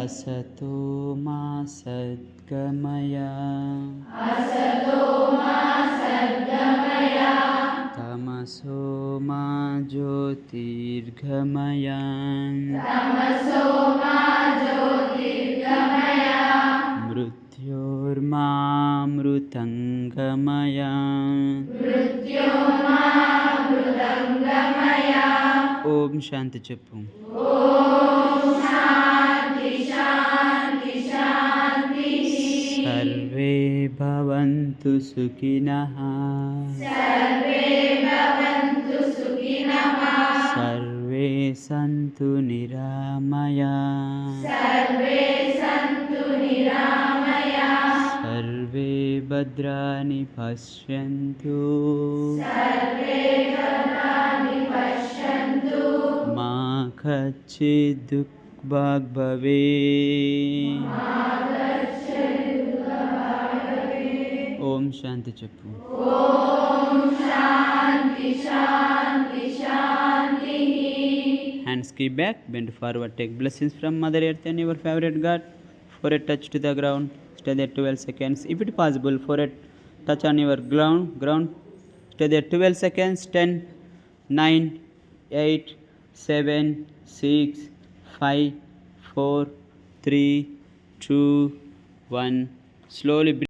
असतो मा सद्गमय तमसो मा ज्योतिर्गमय मृत्योर्मामृतङ्गमय ఓం శాంతి చెప్పు. సర్వే భవంతు సుఖినః సర్వే సంతు నిరామయాః సర్వే భద్రాణి పశ్యంతు మా కచ్చిద్ దుఃఖభాగ్ భవేత్. ఓం శాంతి చెప్పు. Hands keep back, bend forward, take blessings from Mother Earth and your favorite God. Forehead touch to the ground, stay there 12 seconds. If it possible, forehead touch on your ground, stay there 12 seconds. 10, 9, 8, 7, 6, 5, 4, 3, 2, 1. Slowly breathe.